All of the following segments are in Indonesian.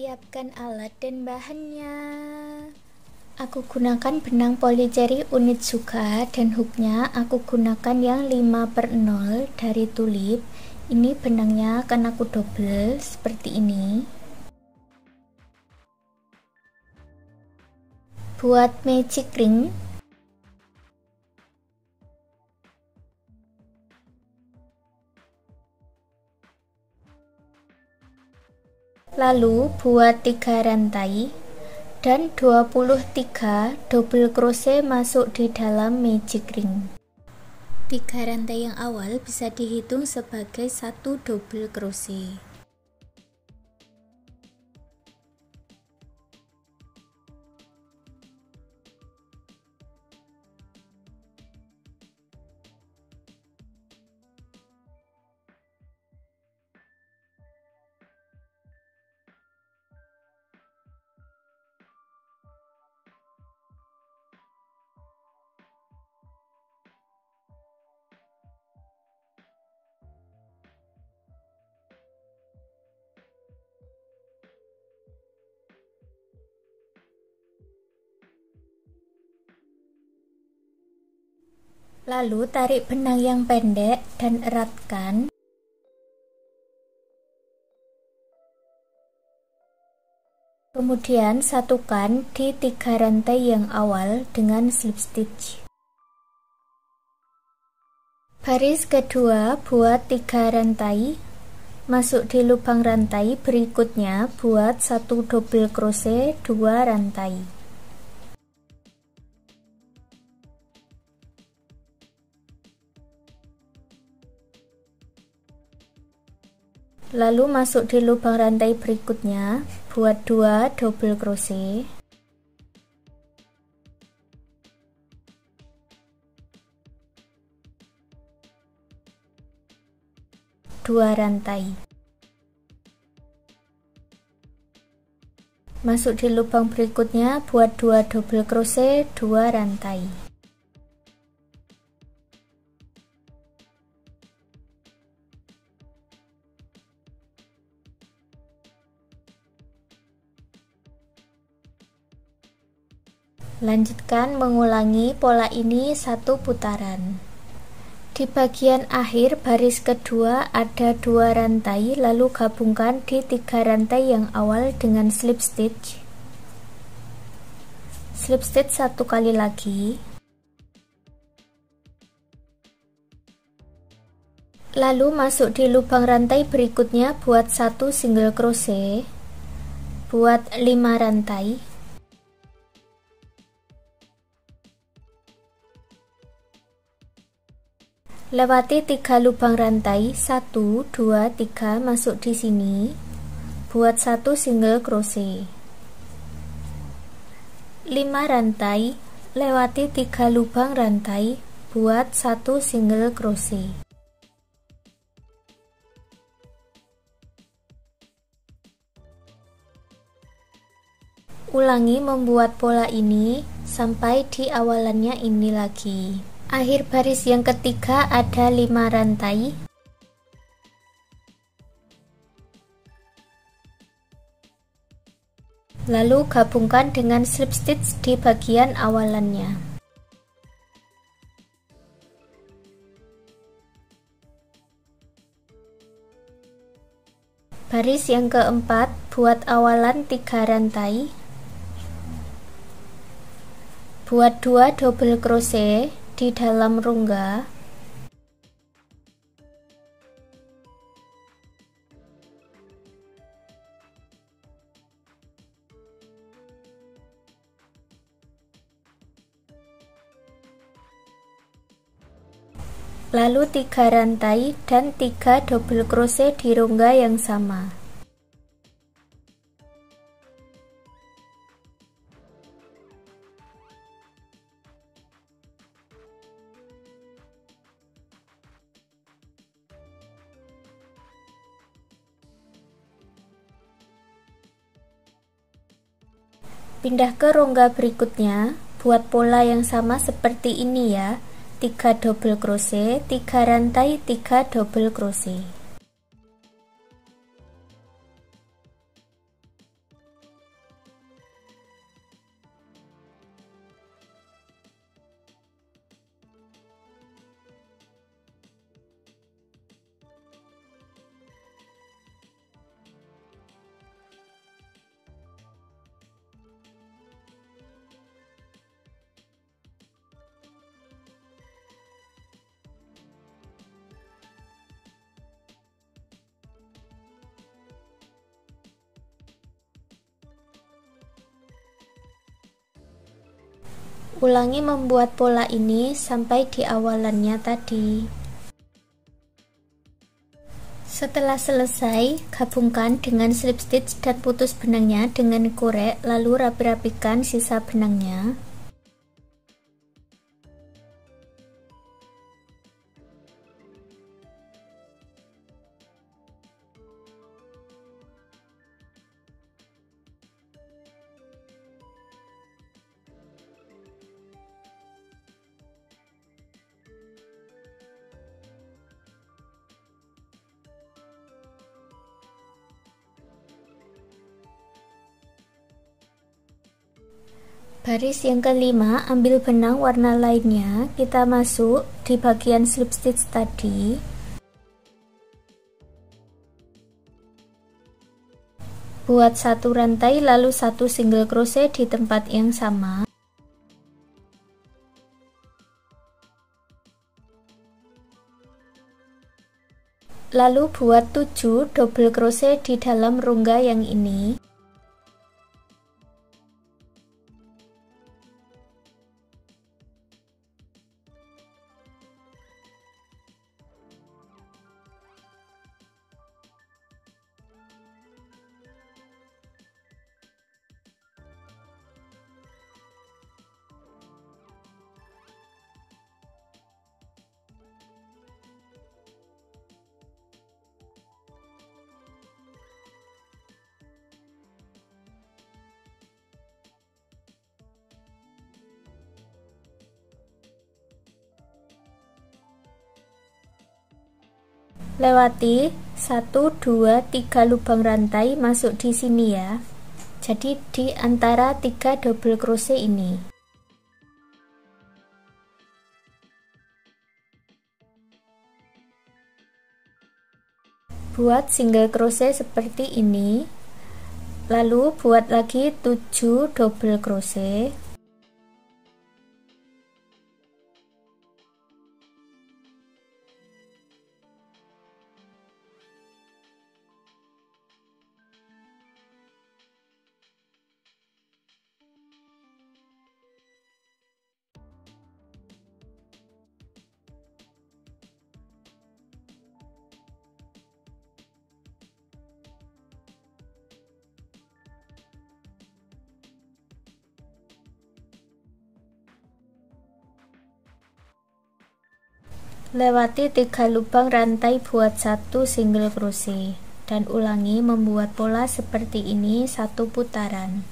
Siapkan alat dan bahannya. Aku gunakan benang polyceri unit Suka dan hooknya aku gunakan yang 5/0 dari Tulip. Ini benangnya akan aku double seperti ini. Buat magic ring, lalu buat 3 rantai dan 23 double crochet masuk di dalam magic ring. 3 rantai yang awal bisa dihitung sebagai 1 double crochet. Lalu tarik benang yang pendek dan eratkan. Kemudian satukan di 3 rantai yang awal dengan slip stitch. Baris kedua buat 3 rantai, masuk di lubang rantai berikutnya buat 1 double crochet 2 rantai. Lalu masuk di lubang rantai berikutnya buat 2 double crochet. Dua rantai. Masuk di lubang berikutnya buat 2 double crochet 2 rantai. Lanjutkan mengulangi pola ini 1 putaran. Di bagian akhir baris kedua ada 2 rantai, lalu gabungkan di 3 rantai yang awal dengan slip stitch. Slip stitch 1 kali lagi. Lalu masuk di lubang rantai berikutnya buat 1 single crochet. Buat 5 rantai. Lewati 3 lubang rantai, 1, 2, 3 masuk di sini. Buat 1 single crochet. 5 rantai, lewati 3 lubang rantai, buat 1 single crochet. Ulangi membuat pola ini sampai di awalannya ini lagi. Akhir baris yang ketiga ada 5 rantai. Lalu gabungkan dengan slip stitch di bagian awalannya. Baris yang keempat buat awalan 3 rantai. Buat 2 double crochet di dalam rongga. Lalu 3 rantai dan 3 double crochet di rongga yang sama. Pindah ke rongga berikutnya, buat pola yang sama seperti ini ya. 3 double crochet, 3 rantai, 3 double crochet. Ulangi membuat pola ini sampai di awalannya tadi. Setelah selesai, gabungkan dengan slip stitch dan putus benangnya dengan korek, lalu rapi-rapikan sisa benangnya. Baris yang kelima, ambil benang warna lainnya, kita masuk di bagian slip stitch tadi. Buat satu rantai lalu satu single crochet di tempat yang sama. Lalu buat 7 double crochet di dalam rongga yang ini. Lewati 1, 2, 3 lubang rantai masuk di sini ya. Jadi di antara 3 double crochet ini. Buat single crochet seperti ini. Lalu buat lagi 7 double crochet. Lewati 3 lubang rantai buat satu single crochet dan ulangi membuat pola seperti ini satu putaran.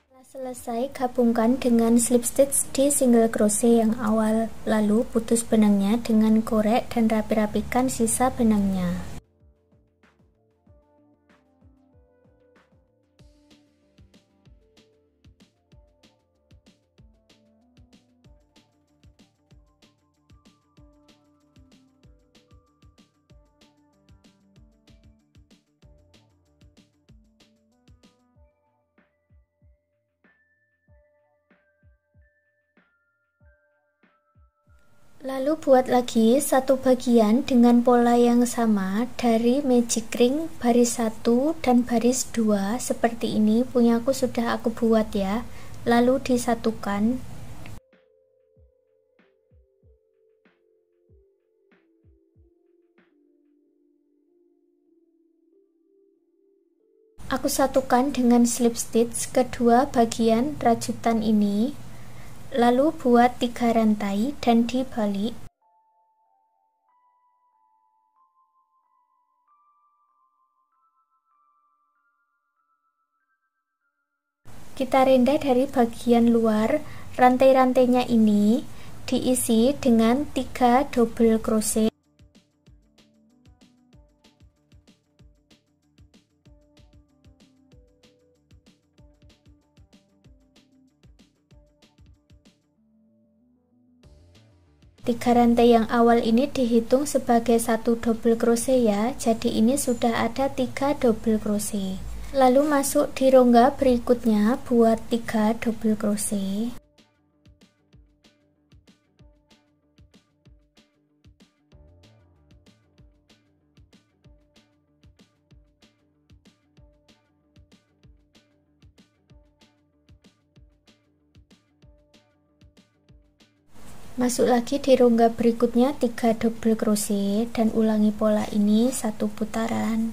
Setelah selesai, gabungkan dengan slip stitch di single crochet yang awal, lalu putus benangnya dengan korek dan rapi-rapikan sisa benangnya. Lalu buat lagi satu bagian dengan pola yang sama dari magic ring baris 1 dan baris 2 seperti ini. Punyaku sudah aku buat ya. Lalu disatukan. Aku satukan dengan slip stitch kedua bagian rajutan ini. Lalu buat 3 rantai dan dibalik. Kita rendah dari bagian luar. Rantai-rantainya ini diisi dengan 3 double crochet. Tiga rantai yang awal ini dihitung sebagai satu double crochet ya. Jadi ini sudah ada 3 double crochet. Lalu masuk di rongga berikutnya buat 3 double crochet. Masuk lagi di rongga berikutnya 3 double crochet dan ulangi pola ini 1 putaran.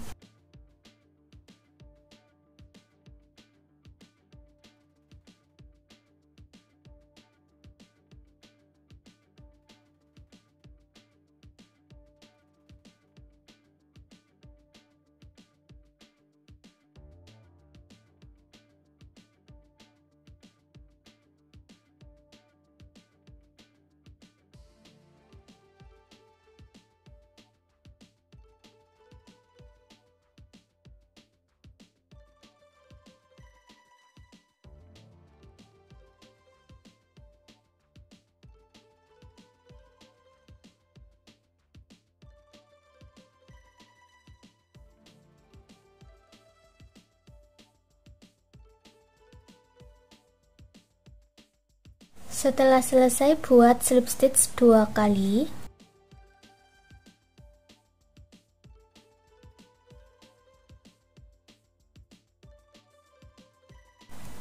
Setelah selesai, buat slip stitch 2 kali.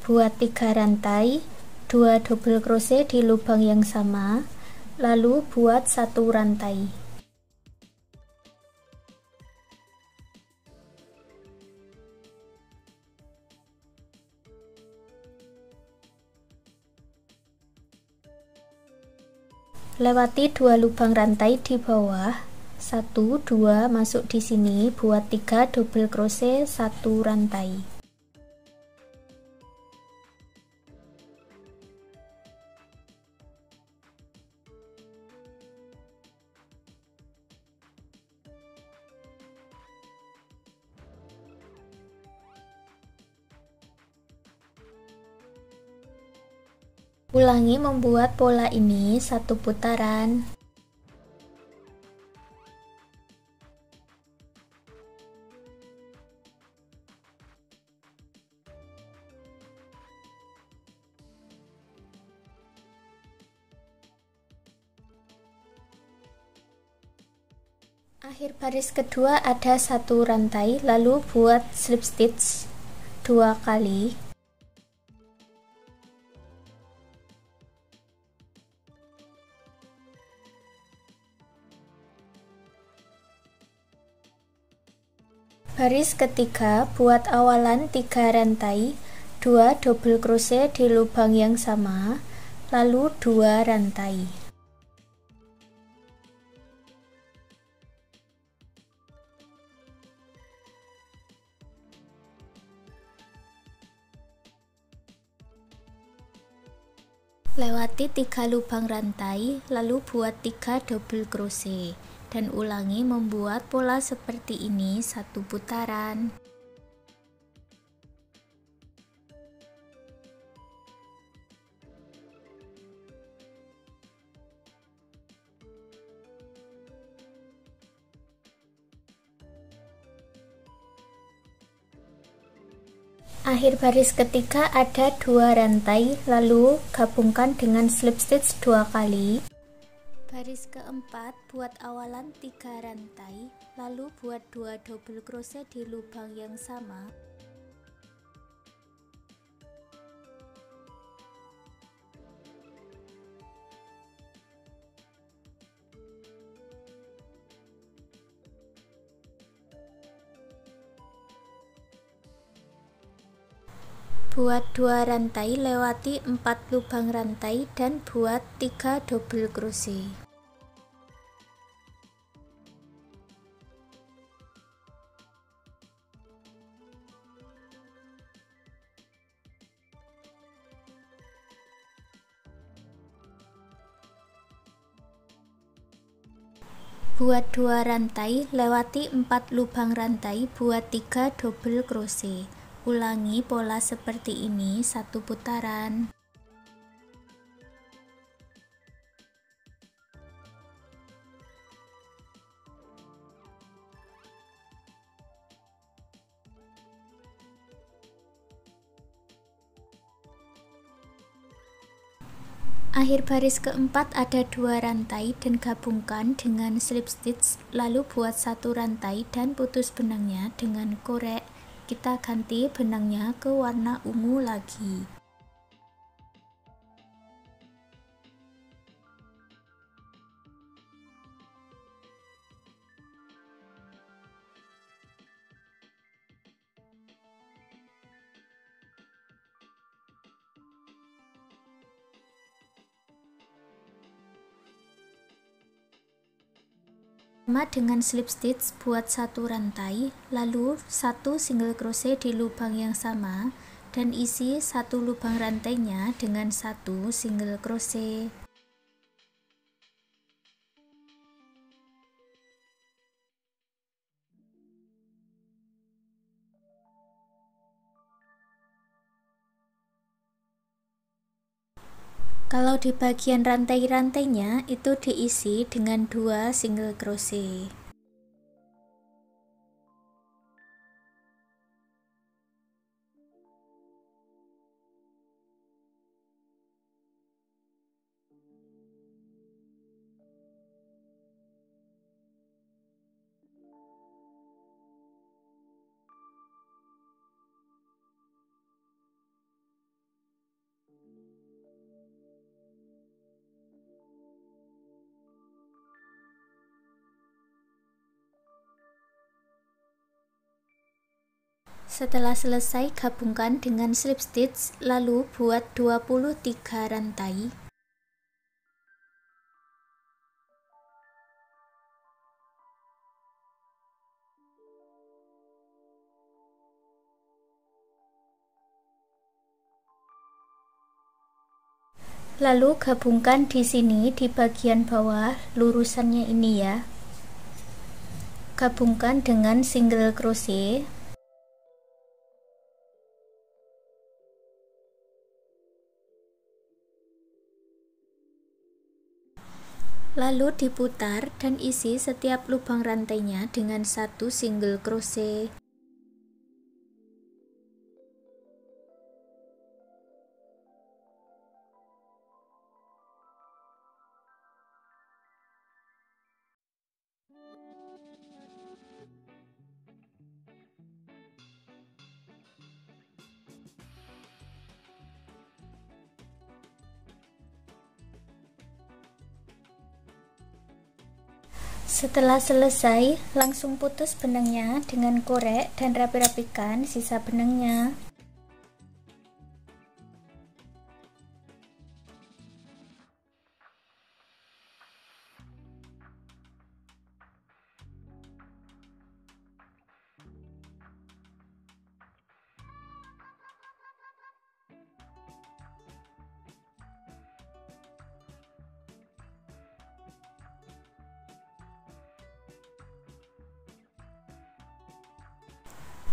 Buat 3 rantai, 2 double crochet di lubang yang sama, lalu buat 1 rantai. Lewati 2 lubang rantai di bawah, 1, 2, masuk di sini, buat 3 double crochet 1 rantai. Ulangi membuat pola ini 1 putaran. Akhir baris kedua ada 1 rantai, lalu buat slip stitch 2 kali. Baris ketiga, buat awalan 3 rantai, 2 double crochet di lubang yang sama, lalu 2 rantai. Lewati 3 lubang rantai, lalu buat 3 double crochet. Dan ulangi membuat pola seperti ini 1 putaran. Akhir baris ketiga ada 2 rantai, lalu gabungkan dengan slip stitch 2 kali. Baris keempat, buat awalan 3 rantai, lalu buat 2 double crochet di lubang yang sama. Buat 2 rantai, lewati 4 lubang rantai dan buat 3 double crochet. Buat 2 rantai, lewati 4 lubang rantai, buat 3 double crochet. Ulangi pola seperti ini 1 putaran. Akhir baris keempat ada 2 rantai dan gabungkan dengan slip stitch, lalu buat 1 rantai dan putus benangnya dengan korek. Kita ganti benangnya ke warna ungu lagi. Sama dengan slip stitch, buat satu rantai, lalu satu single crochet di lubang yang sama dan isi satu lubang rantainya dengan satu single crochet. Kalau di bagian rantai-rantainya itu diisi dengan 2 single crochet. Setelah selesai, gabungkan dengan slip stitch, lalu buat 23 rantai. Lalu gabungkan di sini di bagian bawah lurusannya ini ya. Gabungkan dengan single crochet. Lalu diputar dan isi setiap lubang rantainya dengan satu single crochet. Setelah selesai, langsung putus benangnya dengan korek dan rapi-rapikan sisa benangnya.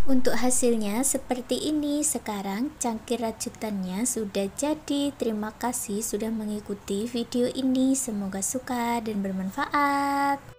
Untuk hasilnya seperti ini. Sekarang cangkir rajutannya sudah jadi. Terima kasih sudah mengikuti video ini. Semoga suka dan bermanfaat.